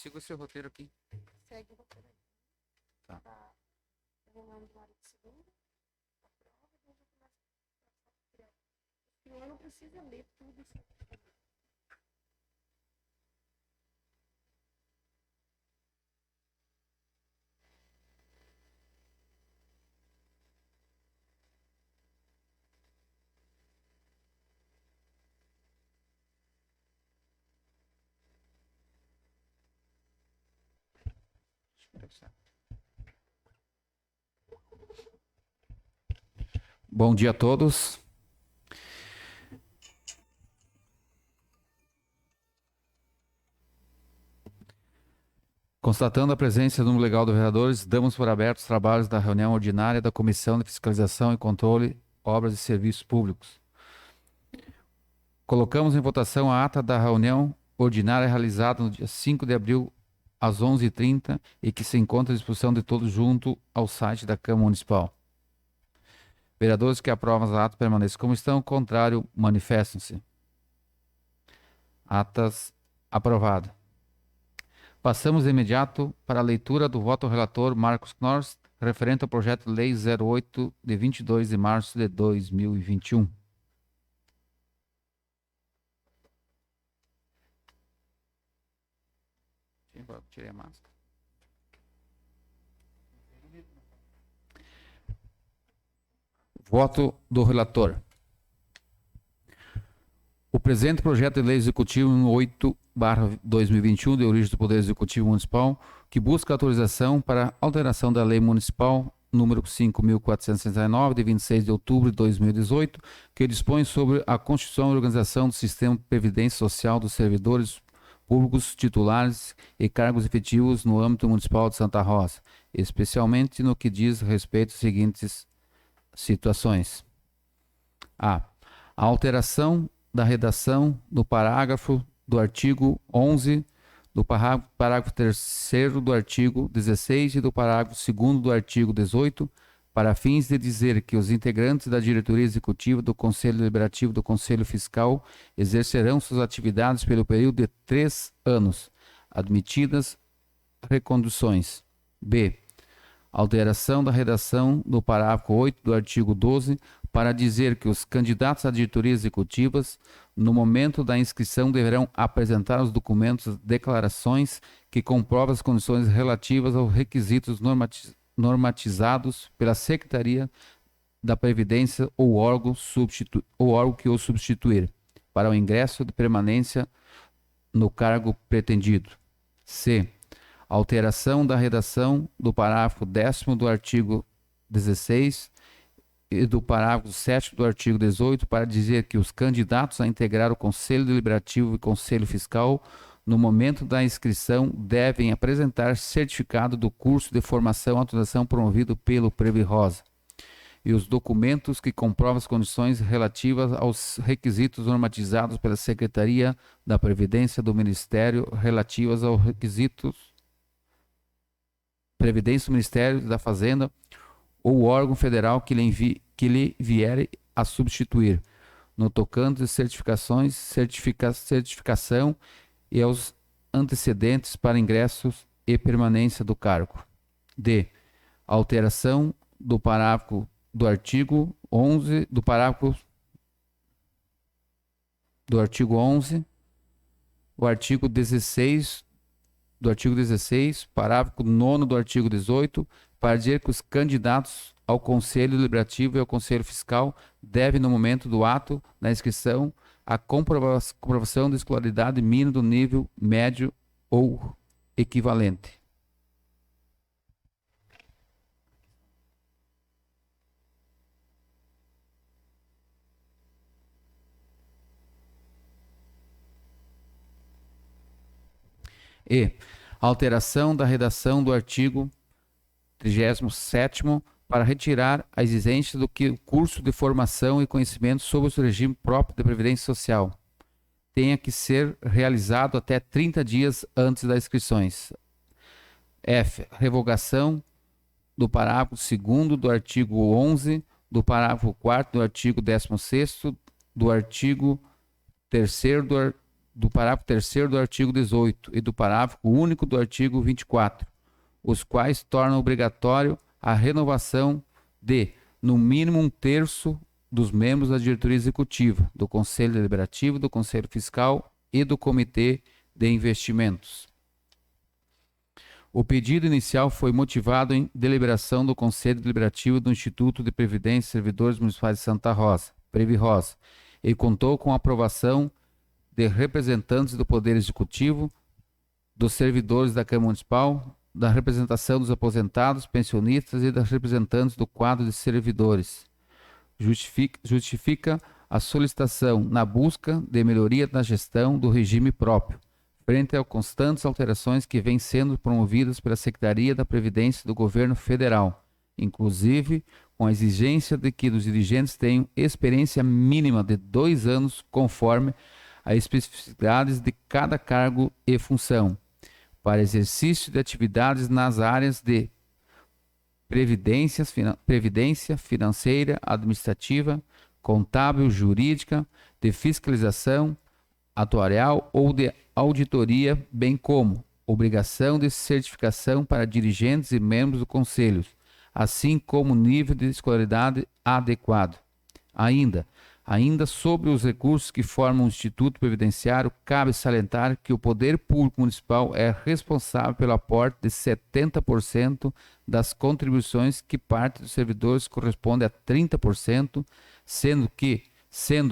sigo esse roteiro aqui. Segue o roteiro aí. Tá. Reunião de hora de segunda. A prova, a gente começa a criar. O senhor não precisa ler tudo isso aqui. Bom dia a todos. Constatando a presença do número legal dos vereadores, damos por abertos os trabalhos da reunião ordinária da Comissão de Fiscalização e Controle, Obras e Serviços Públicos. Colocamos em votação a ata da reunião ordinária realizada no dia 5 de abril, às 11h30, e que se encontra à disposição de todos junto ao site da Câmara Municipal. Vereadores que aprovam a ata permaneçam como estão, contrário, manifestam-se. Atas aprovado. Passamos de imediato para a leitura do voto ao relator Marcos Knorrs, referente ao projeto de lei 08, de 22 de março de 2021. Tirei a máscara. Voto do relator. O presente projeto de lei executivo 8/2021, de origem do Poder Executivo Municipal, que busca autorização para alteração da Lei Municipal número 5.469, de 26 de outubro de 2018, que dispõe sobre a constituição e organização do sistema de previdência social dos servidores públicos titulares e cargos efetivos no âmbito municipal de Santa Rosa, especialmente no que diz respeito às seguintes situações. A alteração da redação do parágrafo do artigo 11, do parágrafo 3º do artigo 16 e do parágrafo 2º do artigo 18, para fins de dizer que os integrantes da diretoria executiva, do Conselho Deliberativo e do Conselho Fiscal exercerão suas atividades pelo período de 3 anos, admitidas reconduções. B. Alteração da redação do parágrafo 8 do artigo 12, para dizer que os candidatos à diretoria executivas, no momento da inscrição, deverão apresentar os documentos, declarações que comprovam as condições relativas aos requisitos normatizados pela Secretaria da Previdência ou órgão que o substituir, para o ingresso de permanência no cargo pretendido. C. Alteração da redação do parágrafo 10º do artigo 16 e do parágrafo 7º do artigo 18, para dizer que os candidatos a integrar o Conselho Deliberativo e Conselho Fiscal, no momento da inscrição, devem apresentar certificado do curso de formação e atualização promovido pelo Previrosa e os documentos que comprovam as condições relativas aos requisitos normatizados pela Secretaria da Previdência do Ministério relativas aos requisitos Previdência do Ministério da Fazenda ou órgão federal que lhe vier a substituir, no tocante de certificação e aos antecedentes para ingressos e permanência do cargo. D. Alteração do parágrafo do artigo 11, do artigo 11, o artigo 16, parágrafo 9º do artigo 18, para dizer que os candidatos ao Conselho Deliberativo e ao Conselho Fiscal devem, no momento do ato da inscrição, a comprovação de escolaridade mínima do nível médio ou equivalente. E alteração da redação do artigo 37º para retirar a exigência do que o curso de formação e conhecimento sobre o regime próprio da Previdência Social tenha que ser realizado até 30 dias antes das inscrições. F. Revogação do parágrafo 2º do artigo 11, do parágrafo 4º do artigo 16º, do artigo 3º do parágrafo 3º do artigo 18 e do parágrafo único do artigo 24, os quais tornam obrigatório a renovação de, no mínimo, 1/3 dos membros da diretoria executiva, do Conselho Deliberativo, do Conselho Fiscal e do Comitê de Investimentos. O pedido inicial foi motivado em deliberação do Conselho Deliberativo do Instituto de Previdência e Servidores Municipais de Santa Rosa, Previrosa, e contou com a aprovação de representantes do Poder Executivo, dos servidores da Câmara Municipal, da representação dos aposentados, pensionistas e das representantes do quadro de servidores. Justifica a solicitação na busca de melhoria na gestão do regime próprio, frente às constantes alterações que vêm sendo promovidas pela Secretaria da Previdência do Governo Federal, inclusive com a exigência de que os dirigentes tenham experiência mínima de 2 anos, conforme as especificidades de cada cargo e função, para exercício de atividades nas áreas de previdência financeira, administrativa, contábil, jurídica, de fiscalização, atuarial ou de auditoria, bem como obrigação de certificação para dirigentes e membros do conselho, assim como nível de escolaridade adequado. Ainda sobre os recursos que formam o Instituto Previdenciário, cabe salientar que o Poder Público Municipal é responsável pelo aporte de 70% das contribuições, que parte dos servidores corresponde a 30%, sendo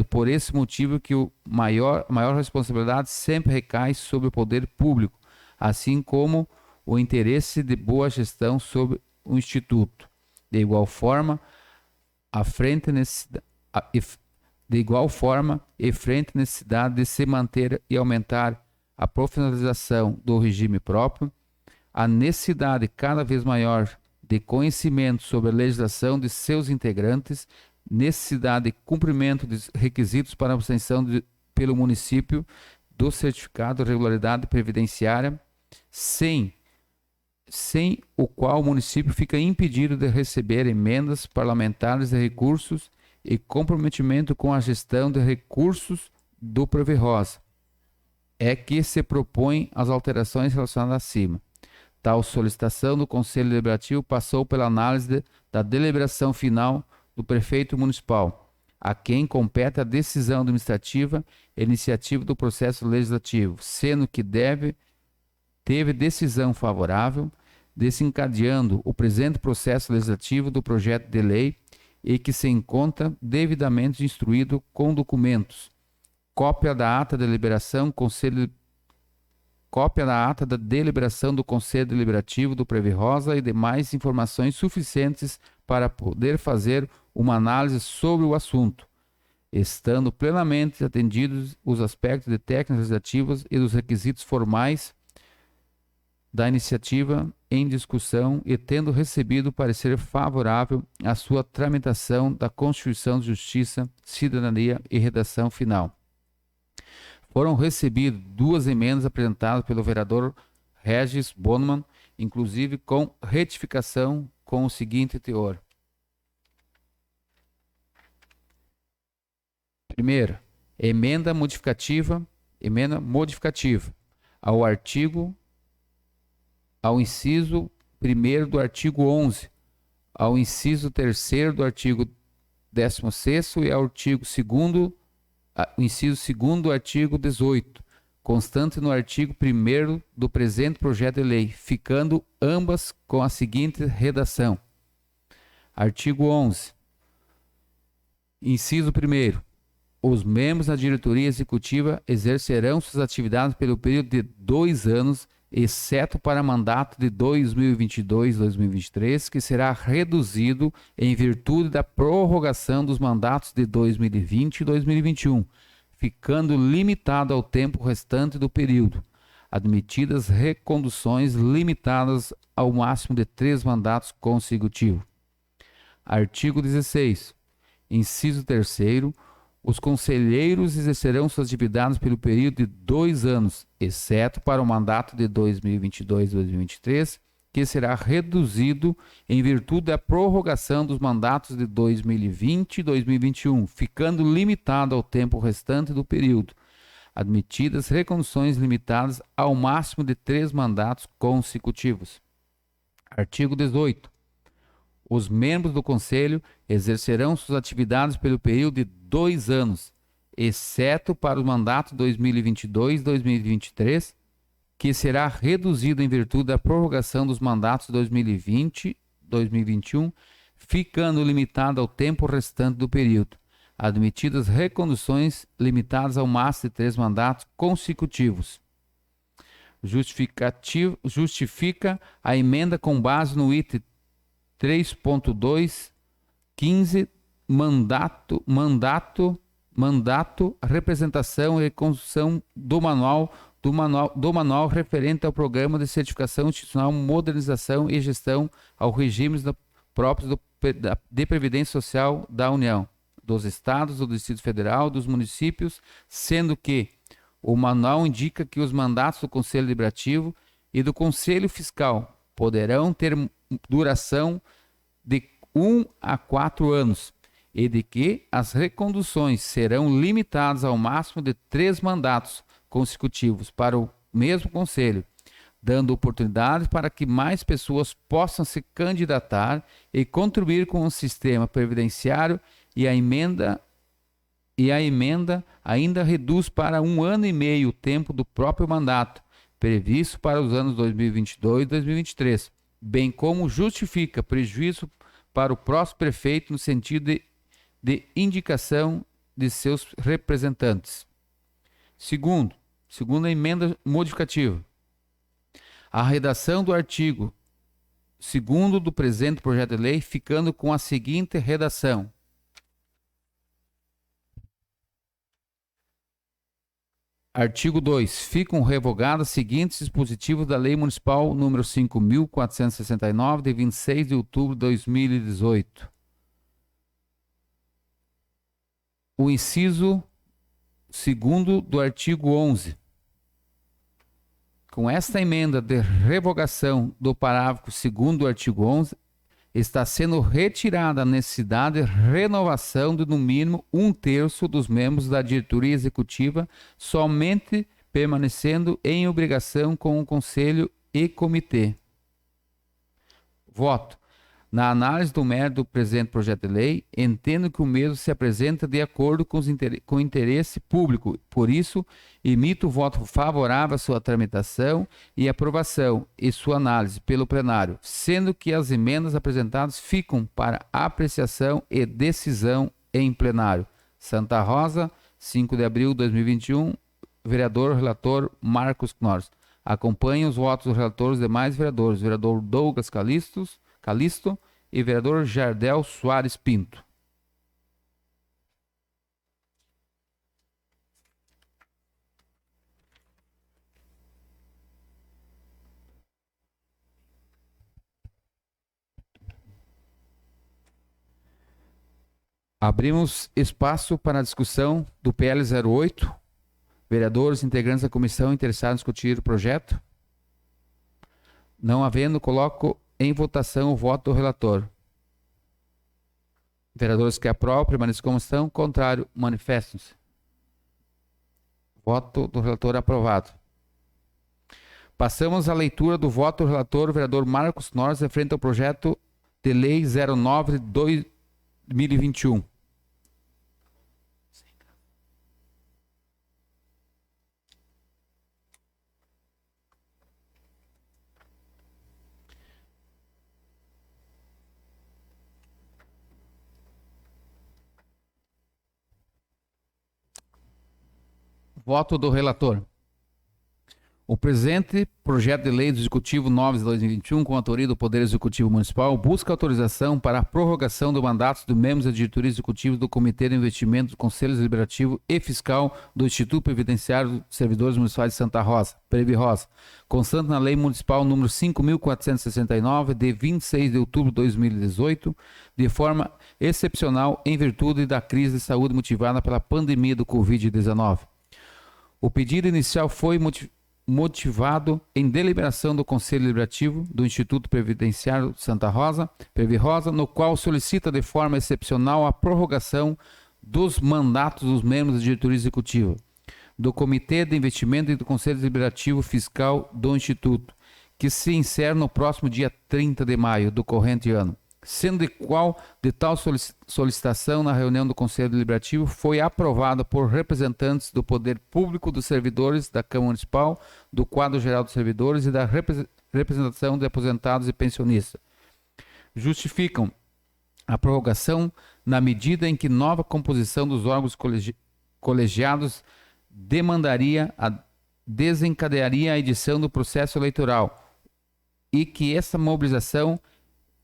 por esse motivo que a maior responsabilidade sempre recai sobre o Poder Público, assim como o interesse de boa gestão sobre o Instituto. De igual forma, frente à necessidade de se manter e aumentar a profissionalização do regime próprio, a necessidade cada vez maior de conhecimento sobre a legislação de seus integrantes, necessidade de cumprimento de requisitos para a obtenção pelo município do certificado de regularidade previdenciária, sem o qual o município fica impedido de receber emendas parlamentares de recursos e comprometimento com a gestão de recursos do Previrosa, é que se propõem as alterações relacionadas acima. Tal solicitação do Conselho Deliberativo passou pela análise da deliberação final do prefeito municipal, a quem compete a decisão administrativa e iniciativa do processo legislativo, sendo que teve decisão favorável, desencadeando o presente processo legislativo do projeto de lei e que se encontra devidamente instruído com documentos, cópia da ata da deliberação do Conselho Deliberativo do Previrosa e demais informações suficientes para poder fazer uma análise sobre o assunto, estando plenamente atendidos os aspectos de técnicas legislativas e dos requisitos formais da iniciativa em discussão e tendo recebido parecer favorável à sua tramitação da Constituição de Justiça, Cidadania e Redação Final. Foram recebidas 2 emendas apresentadas pelo vereador Regis Bonman, inclusive com retificação com o seguinte teor. Primeira, emenda modificativa ao inciso 1º do artigo 11, ao inciso 3º do artigo 16º e ao inciso 2º do artigo 18, constante no artigo 1º do presente projeto de lei, ficando ambas com a seguinte redação. Artigo 11. Inciso 1º. Os membros da diretoria executiva exercerão suas atividades pelo período de 2 anos, exceto para mandato de 2022-2023, que será reduzido em virtude da prorrogação dos mandatos de 2020 e 2021, ficando limitado ao tempo restante do período, admitidas reconduções limitadas ao máximo de 3 mandatos consecutivos. Artigo 16. Inciso 3º. Os conselheiros exercerão suas atividades pelo período de 2 anos, exceto para o mandato de 2022-2023, que será reduzido em virtude da prorrogação dos mandatos de 2020 e 2021, ficando limitado ao tempo restante do período, admitidas reconduções limitadas ao máximo de 3 mandatos consecutivos. Artigo 18. Os membros do Conselho exercerão suas atividades pelo período de 2 anos, exceto para o mandato 2022-2023, que será reduzido em virtude da prorrogação dos mandatos 2020-2021, ficando limitado ao tempo restante do período, admitidas reconduções limitadas ao máximo de 3 mandatos consecutivos. Justifica a emenda com base no item 3.2.15, mandato, representação e construção do manual referente ao Programa de Certificação Institucional, Modernização e Gestão aos regimes próprios de Previdência Social da União, dos Estados, do Distrito Federal, dos municípios, sendo que o manual indica que os mandatos do Conselho Deliberativo e do Conselho Fiscal poderão ter duração de 1 a 4 anos e de que as reconduções serão limitadas ao máximo de 3 mandatos consecutivos para o mesmo Conselho, dando oportunidades para que mais pessoas possam se candidatar e contribuir com o sistema previdenciário, e a emenda ainda reduz para 1 ano e meio o tempo do próprio mandato, previsto para os anos 2022 e 2023, bem como justifica prejuízo para o próximo prefeito no sentido de indicação de seus representantes. Segunda emenda modificativa. A redação do artigo 2º do presente projeto de lei ficando com a seguinte redação: Artigo 2. Ficam revogados os seguintes dispositivos da Lei Municipal número 5.469, de 26 de outubro de 2018. O inciso 2º do artigo 11. Com esta emenda de revogação do parágrafo 2º do artigo 11, está sendo retirada a necessidade de renovação de no mínimo 1/3 dos membros da diretoria executiva, somente permanecendo em obrigação com o Conselho e Comitê. Voto. Na análise do mérito do presente projeto de lei, entendo que o mesmo se apresenta de acordo com o interesse público. Por isso, emito voto favorável à sua tramitação e aprovação e sua análise pelo plenário, sendo que as emendas apresentadas ficam para apreciação e decisão em plenário. Santa Rosa, 5 de abril de 2021, vereador relator Marcos Knorrs. Acompanhe os votos dos relatores demais vereadores, vereador Douglas Calisto e vereador Jardel Soares Pinto. Abrimos espaço para a discussão do PL 08. Vereadores, integrantes da comissão interessados em discutir o projeto? Não havendo, coloco em votação o voto do relator. Vereadores que aprovam, permaneçam como estão. Contrário, manifestem-se. Voto do relator aprovado. Passamos à leitura do voto do relator, o vereador Marcos Knorrs, referente ao projeto de lei 09 de 2021. Voto do relator. O presente projeto de lei do Executivo 9 de 2021, com a autoria do Poder Executivo Municipal, busca autorização para a prorrogação do mandato dos membros da diretoria executiva do Comitê de Investimento do Conselho Deliberativo e Fiscal do Instituto Previdenciário dos Servidores Municipais de Santa Rosa, Previ-Rosa, constante na Lei Municipal número 5.469, de 26 de outubro de 2018, de forma excepcional em virtude da crise de saúde motivada pela pandemia do Covid-19. O pedido inicial foi motivado em deliberação do Conselho Deliberativo do Instituto Previdenciário Santa Rosa, Previ-Rosa, no qual solicita de forma excepcional a prorrogação dos mandatos dos membros da diretoria executiva do Comitê de Investimento e do Conselho Deliberativo Fiscal do Instituto, que se encerra no próximo dia 30 de maio do corrente ano, sendo de tal solicitação na reunião do Conselho Deliberativo foi aprovada por representantes do Poder Público, dos servidores da Câmara Municipal, do Quadro Geral dos Servidores e da representação de aposentados e pensionistas. Justificam a prorrogação na medida em que nova composição dos órgãos colegiados desencadearia a edição do processo eleitoral e que essa mobilização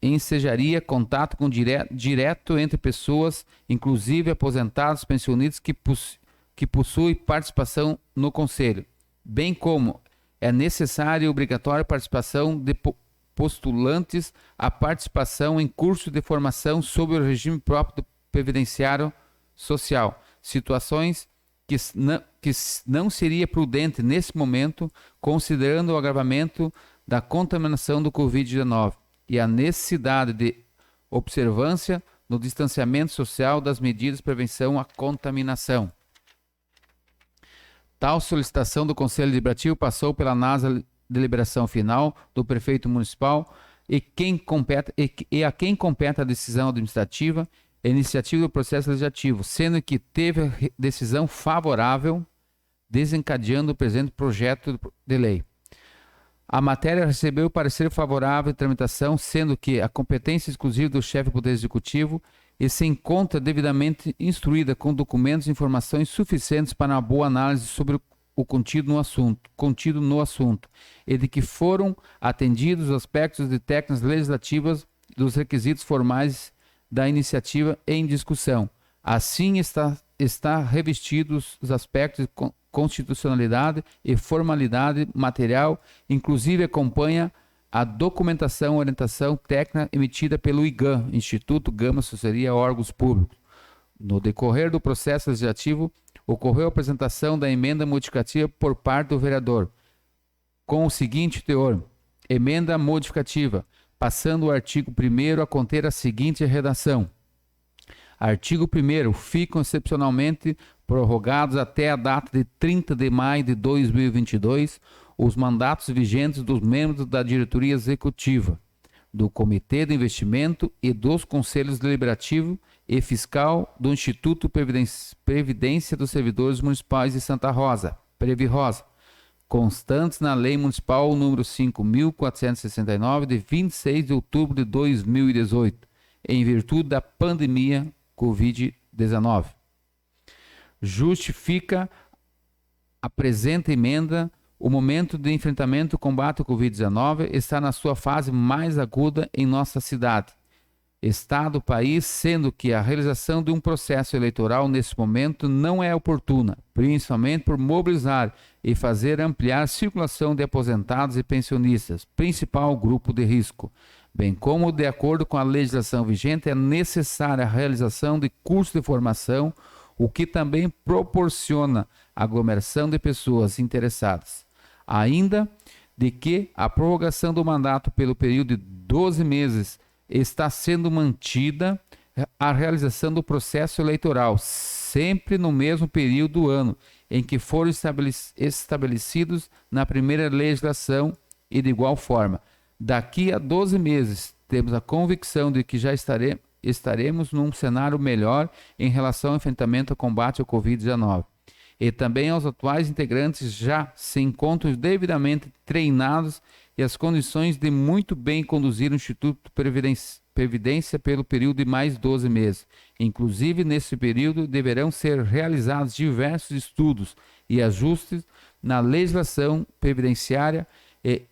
ensejaria contato direto entre pessoas, inclusive aposentados, pensionistas que possuem participação no Conselho, bem como é necessária e obrigatória a participação de postulantes a participação em curso de formação sobre o regime próprio do previdenciário social, situações que não seria prudente nesse momento, considerando o agravamento da contaminação do Covid-19 e a necessidade de observância no distanciamento social das medidas de prevenção à contaminação. Tal solicitação do Conselho Deliberativo passou pela análise da deliberação final do prefeito municipal e a quem compete a decisão administrativa e iniciativa do processo legislativo, sendo que teve a decisão favorável desencadeando o presente projeto de lei. A matéria recebeu parecer favorável de tramitação, sendo que a competência exclusiva do chefe do Poder Executivo e se encontra devidamente instruída com documentos e informações suficientes para uma boa análise sobre o contido no assunto, e de que foram atendidos os aspectos de técnicas legislativas dos requisitos formais da iniciativa em discussão. Assim está revestidos os aspectos de constitucionalidade e formalidade material, inclusive acompanha a documentação e orientação técnica emitida pelo IGAM, Instituto Gama Assessoria a Órgãos Públicos. No decorrer do processo legislativo, ocorreu a apresentação da emenda modificativa por parte do vereador, com o seguinte teor: emenda modificativa, passando o artigo 1º a conter a seguinte redação: artigo 1º, ficam excepcionalmente prorrogados até a data de 30 de maio de 2022 os mandatos vigentes dos membros da diretoria executiva, do Comitê de Investimento e dos Conselhos Deliberativo e Fiscal do Instituto Previdência dos Servidores Municipais de Santa Rosa, Previrosa, constantes na Lei Municipal número 5.469, de 26 de outubro de 2018, em virtude da pandemia Covid-19. Justifica a presente emenda. O momento de enfrentamento ao combate ao Covid-19 está na sua fase mais aguda em nossa cidade, estado, país, sendo que a realização de um processo eleitoral nesse momento não é oportuna, principalmente por mobilizar e fazer ampliar a circulação de aposentados e pensionistas, principal grupo de risco, bem como, de acordo com a legislação vigente, é necessária a realização de cursos de formação, o que também proporciona aglomeração de pessoas interessadas. Ainda de que a prorrogação do mandato pelo período de 12 meses está sendo mantida a realização do processo eleitoral, sempre no mesmo período do ano em que foram estabelecidos na primeira legislação e de igual forma. Daqui a 12 meses, temos a convicção de que já estaremos num cenário melhor em relação ao enfrentamento ao combate ao Covid-19. E também aos atuais integrantes já se encontram devidamente treinados e as condições de muito bem conduzir o Instituto Previdência pelo período de mais 12 meses. Inclusive, nesse período, deverão ser realizados diversos estudos e ajustes na legislação previdenciária e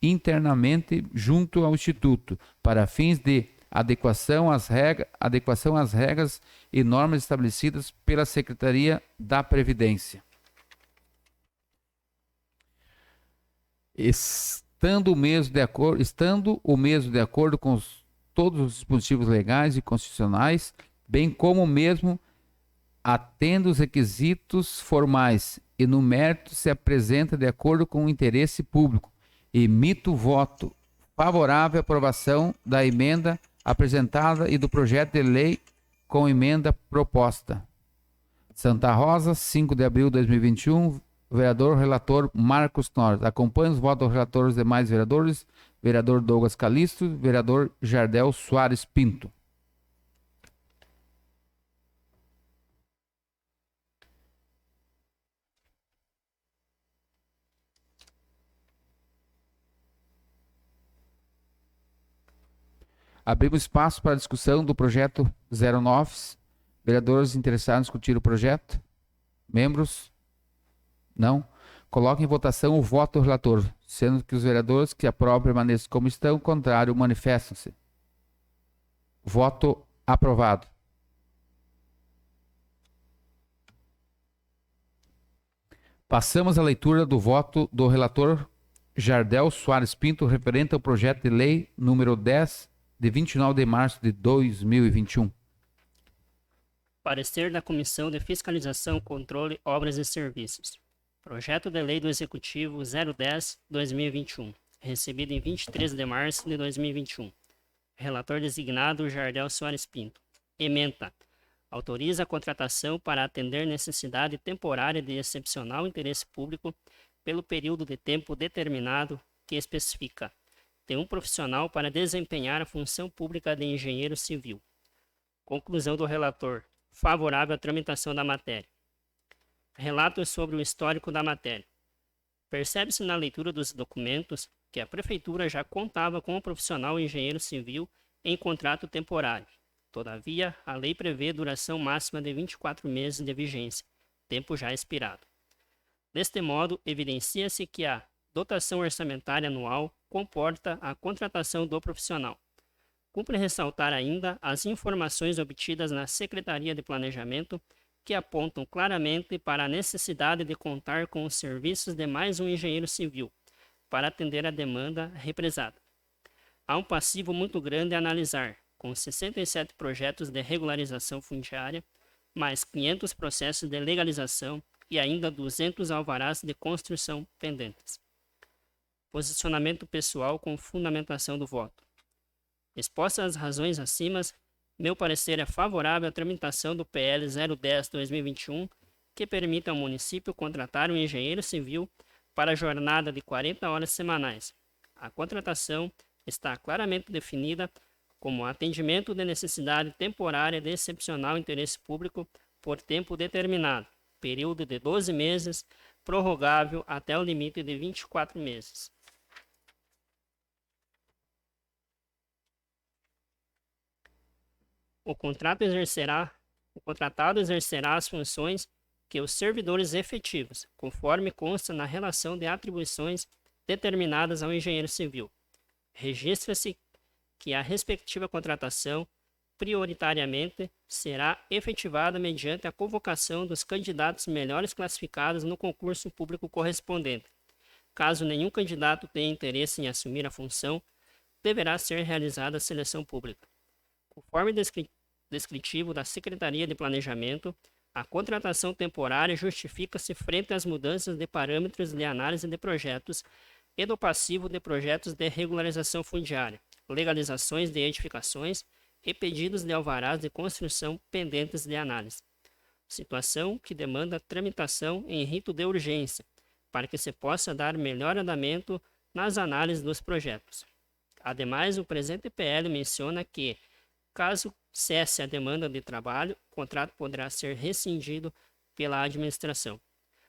internamente junto ao Instituto, para fins de adequação às regras e normas estabelecidas pela Secretaria da Previdência. Estando o mesmo de acordo com todos os dispositivos legais e constitucionais, bem como o mesmo atendo os requisitos formais e no mérito se apresenta de acordo com o interesse público, emito voto favorável à aprovação da emenda apresentada e do projeto de lei com emenda proposta. Santa Rosa, 5 de abril de 2021. Vereador relator Marcos Norris. Acompanha os votos do relator os demais vereadores. Vereador Douglas Calisto. Vereador Jardel Soares Pinto. Abrimos espaço para a discussão do projeto 09. Vereadores interessados em discutir o projeto? Membros? Não? Coloque em votação o voto do relator, sendo que os vereadores que aprovam permaneçam como estão, contrário, manifestam-se. Voto aprovado. Passamos à leitura do voto do relator Jardel Soares Pinto, referente ao projeto de lei número 10, de 29 de março de 2021. Parecer da Comissão de Fiscalização, Controle, Obras e Serviços. Projeto de Lei do Executivo 010-2021, recebido em 23 de março de 2021. Relator designado Jardel Soares Pinto. Ementa. Autoriza a contratação para atender necessidade temporária de excepcional interesse público pelo período de tempo determinado que especifica. Tem um profissional para desempenhar a função pública de engenheiro civil. Conclusão do relator. Favorável à tramitação da matéria. Relato sobre o histórico da matéria. Percebe-se na leitura dos documentos que a Prefeitura já contava com um profissional engenheiro civil em contrato temporário. Todavia, a lei prevê duração máxima de 24 meses de vigência, tempo já expirado. Deste modo, evidencia-se que a dotação orçamentária anual comporta a contratação do profissional. Cumpre ressaltar ainda as informações obtidas na Secretaria de Planejamento que apontam claramente para a necessidade de contar com os serviços de mais um engenheiro civil para atender a demanda represada. Há um passivo muito grande a analisar, com 67 projetos de regularização fundiária, mais 500 processos de legalização e ainda 200 alvarás de construção pendentes. Posicionamento pessoal com fundamentação do voto. Expostas as razões acima, meu parecer é favorável à tramitação do PL 010-2021, que permite ao município contratar um engenheiro civil para a jornada de 40 horas semanais. A contratação está claramente definida como atendimento de necessidade temporária de excepcional interesse público por tempo determinado, período de 12 meses, prorrogável até o limite de 24 meses. O contratado exercerá as funções que os servidores efetivos, conforme consta na relação de atribuições determinadas ao engenheiro civil. Registra-se que a respectiva contratação, prioritariamente, será efetivada mediante a convocação dos candidatos melhores classificados no concurso público correspondente. Caso nenhum candidato tenha interesse em assumir a função, deverá ser realizada a seleção pública. Conforme descritivo da Secretaria de Planejamento, a contratação temporária justifica-se frente às mudanças de parâmetros de análise de projetos e do passivo de projetos de regularização fundiária, legalizações de edificações e pedidos de alvarás de construção pendentes de análise. Situação que demanda tramitação em rito de urgência, para que se possa dar melhor andamento nas análises dos projetos. Ademais, o presente PL menciona que, caso cesse a demanda de trabalho, o contrato poderá ser rescindido pela administração.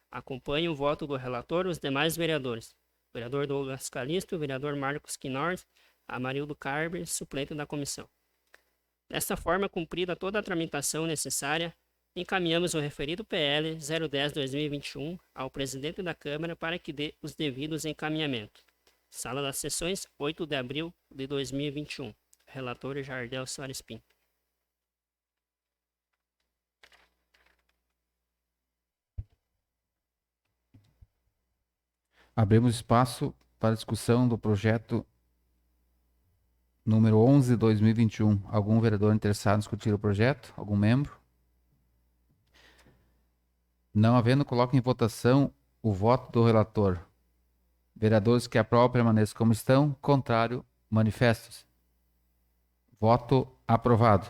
Acompanhe o voto do relator e os demais vereadores. Vereador Douglas Calisto, vereador Marcos Quinors, Amarildo Carber, suplente da comissão. Desta forma, cumprida toda a tramitação necessária, encaminhamos o referido PL 010-2021 ao presidente da Câmara para que dê os devidos encaminhamentos. Sala das Sessões, 8 de abril de 2021. Relator Jardel Soares Pinto. Abrimos espaço para discussão do projeto número 11 de 2021. Algum vereador interessado em discutir o projeto? Algum membro? Não havendo, coloco em votação o voto do relator. Vereadores que aprovam permaneçam como estão. Contrário, manifestam-se. Voto aprovado.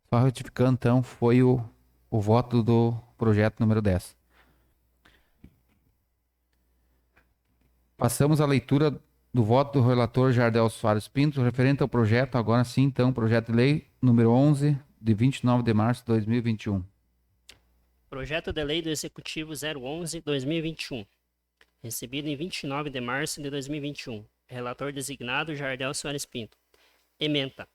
Só retificando, então, foi o voto do projeto número 10. Passamos à leitura do voto do relator Jardel Soares Pinto, referente ao projeto, agora sim, então, projeto de lei número 11, de 29 de março de 2021. Projeto de Lei do Executivo 011/2021, recebido em 29 de março de 2021. Relator designado Jardel Soares Pinto. Ementa.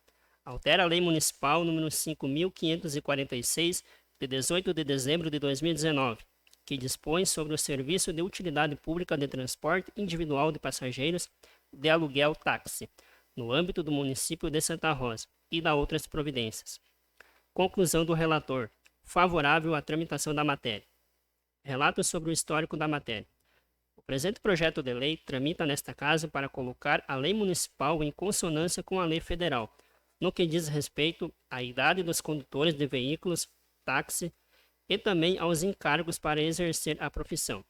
Altera a Lei Municipal número 5.546, de 18 de dezembro de 2019, que dispõe sobre o serviço de utilidade pública de transporte individual de passageiros de aluguel táxi, no âmbito do município de Santa Rosa, e da outras providências. Conclusão do relator. Favorável à tramitação da matéria. Relato sobre o histórico da matéria. O presente projeto de lei tramita nesta Casa para colocar a lei municipal em consonância com a lei federal, no que diz respeito à idade dos condutores de veículos, táxi e também aos encargos para exercer a profissão.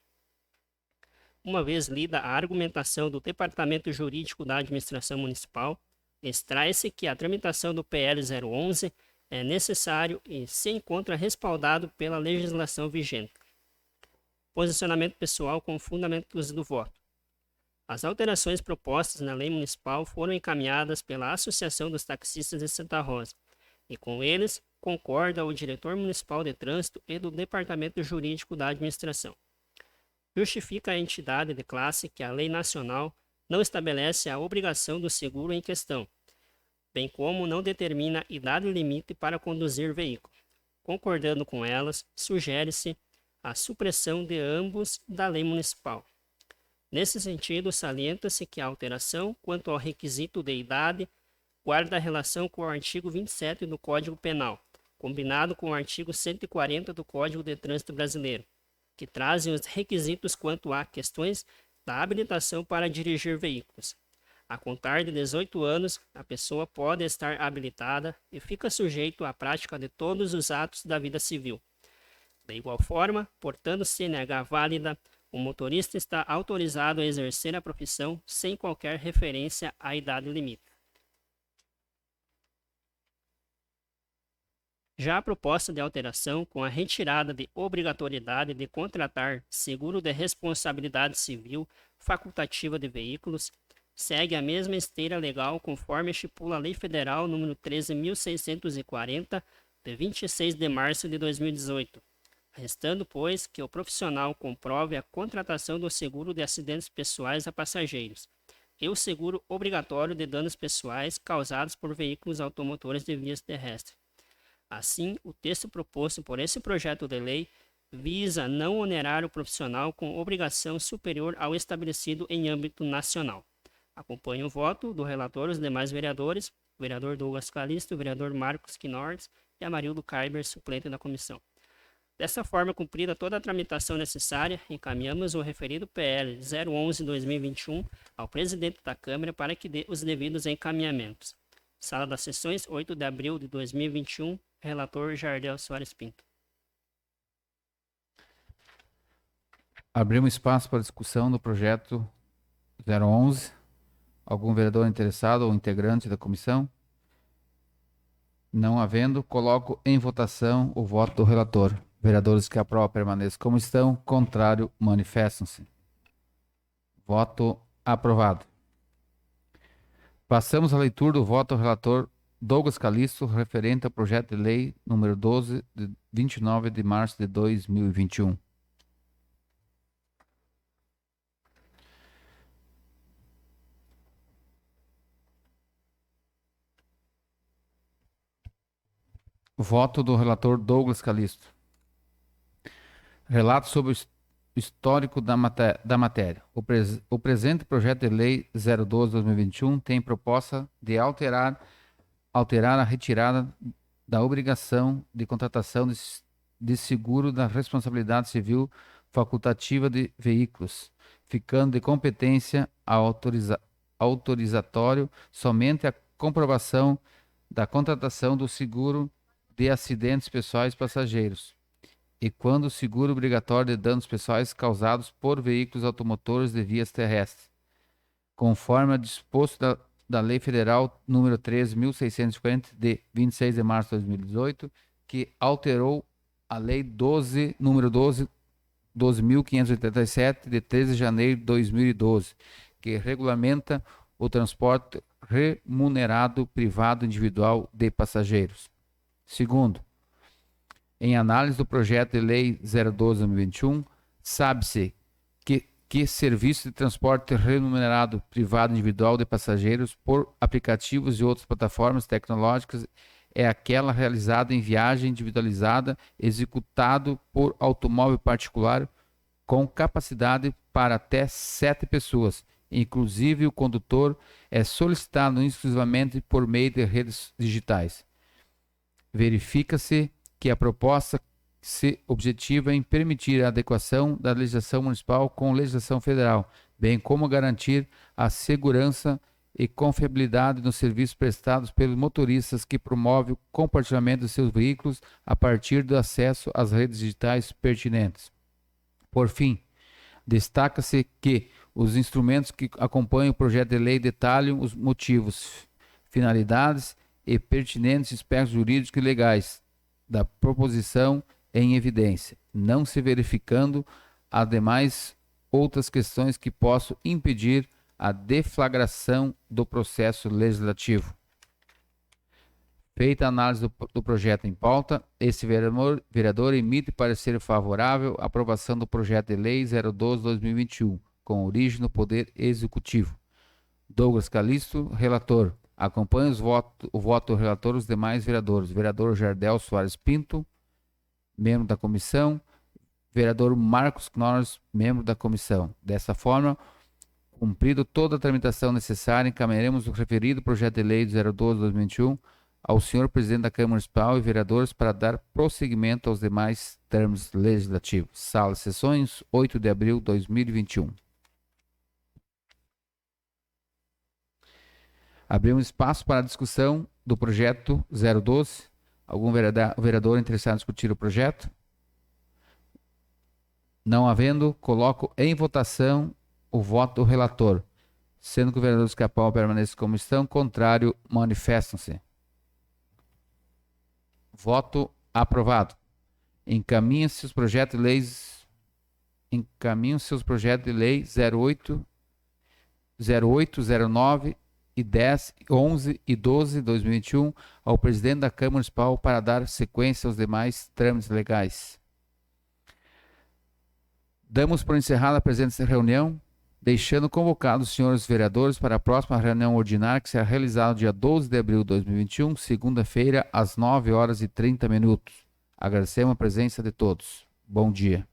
Uma vez lida a argumentação do Departamento Jurídico da Administração Municipal, extrai-se que a tramitação do PL 011 é necessário e se encontra respaldado pela legislação vigente. Posicionamento pessoal com fundamentos do voto. As alterações propostas na lei municipal foram encaminhadas pela Associação dos Taxistas de Santa Rosa, e com eles concorda o diretor municipal de trânsito e do Departamento Jurídico da Administração. Justifica a entidade de classe que a lei nacional não estabelece a obrigação do seguro em questão, bem como não determina idade limite para conduzir veículo. Concordando com elas, sugere-se a supressão de ambos da lei municipal. Nesse sentido, salienta-se que a alteração quanto ao requisito de idade guarda relação com o artigo 27 do Código Penal, combinado com o artigo 140 do Código de Trânsito Brasileiro, que trazem os requisitos quanto a questões da habilitação para dirigir veículos. A contar de 18 anos, a pessoa pode estar habilitada e fica sujeito à prática de todos os atos da vida civil. De igual forma, portando CNH válida, o motorista está autorizado a exercer a profissão sem qualquer referência à idade limite. Já a proposta de alteração, com a retirada de obrigatoriedade de contratar seguro de responsabilidade civil facultativa de veículos, segue a mesma esteira legal conforme estipula a Lei Federal nº 13.640, de 26 de março de 2018, restando, pois, que o profissional comprove a contratação do seguro de acidentes pessoais a passageiros e o seguro obrigatório de danos pessoais causados por veículos automotores de vias terrestres. Assim, o texto proposto por esse projeto de lei visa não onerar o profissional com obrigação superior ao estabelecido em âmbito nacional. Acompanho o voto do relator e os demais vereadores, o vereador Douglas Calisto, o vereador Marcos Quinordes e Amarildo Kaiber, suplente da comissão. Dessa forma, cumprida toda a tramitação necessária, encaminhamos o referido PL 011/2021 ao presidente da Câmara para que dê os devidos encaminhamentos. Sala das Sessões, 8 de abril de 2021, relator Jardel Soares Pinto. Abrimos espaço para discussão do projeto 011. Algum vereador interessado ou integrante da comissão? Não havendo, coloco em votação o voto do relator. Vereadores que aprovam permaneçam como estão, contrário, manifestam-se. Voto aprovado. Passamos à leitura do voto do relator Douglas Calisto, referente ao projeto de lei número 12, de 29 de março de 2021. Voto do relator Douglas Calisto. Relato sobre o histórico da matéria. O presente projeto de lei 012/2021 tem proposta de alterar a retirada da obrigação de contratação de seguro da responsabilidade civil facultativa de veículos, ficando de competência autorizatório somente a comprovação da contratação do seguro de acidentes pessoais passageiros, e quando o seguro obrigatório de danos pessoais causados por veículos automotores de vias terrestres, conforme disposto da Lei Federal número 13.640, de 26 de março de 2018, que alterou a Lei número 12.587, de 13 de janeiro de 2012, que regulamenta o transporte remunerado privado individual de passageiros. Segundo, em análise do projeto de lei 012/2021, sabe-se que serviço de transporte remunerado privado individual de passageiros por aplicativos e outras plataformas tecnológicas é aquela realizada em viagem individualizada, executado por automóvel particular com capacidade para até 7 pessoas. Inclusive, o condutor é solicitado exclusivamente por meio de redes digitais. Verifica-se que a proposta se objetiva em permitir a adequação da legislação municipal com a legislação federal, bem como garantir a segurança e confiabilidade nos serviços prestados pelos motoristas que promovem o compartilhamento de seus veículos a partir do acesso às redes digitais pertinentes. Por fim, destaca-se que os instrumentos que acompanham o projeto de lei detalham os motivos, finalidades e pertinentes aspectos jurídicos e legais da proposição em evidência, não se verificando as demais outras questões que possam impedir a deflagração do processo legislativo. Feita a análise do projeto em pauta, esse vereador emite parecer favorável à aprovação do projeto de lei 012/2021, com origem no Poder Executivo. Douglas Calisto, relator. Acompanha o voto do relator os demais vereadores. Vereador Jardel Soares Pinto, membro da comissão. Vereador Marcos Knorrs, membro da comissão. Dessa forma, cumprido toda a tramitação necessária, encaminharemos o referido projeto de lei 012/2021 ao senhor presidente da Câmara Municipal e vereadores para dar prosseguimento aos demais termos legislativos. Sala de sessões, 8 de abril de 2021. Abrimos espaço para a discussão do projeto 012. Algum vereador interessado em discutir o projeto? Não havendo, coloco em votação o voto do relator. Sendo que o vereador Escapau permaneça como estão, contrário, manifestam-se. Voto aprovado. Encaminham-se os projetos de leis. Encaminham-se os projetos de lei 08, 09 e 10, 11 e 12 de 2021 ao presidente da Câmara Municipal para dar sequência aos demais trâmites legais. Damos por encerrada a presente reunião, deixando convocados os senhores vereadores para a próxima reunião ordinária que será realizada no dia 12 de abril de 2021, segunda-feira, às 9h30. Agradecemos a presença de todos. Bom dia.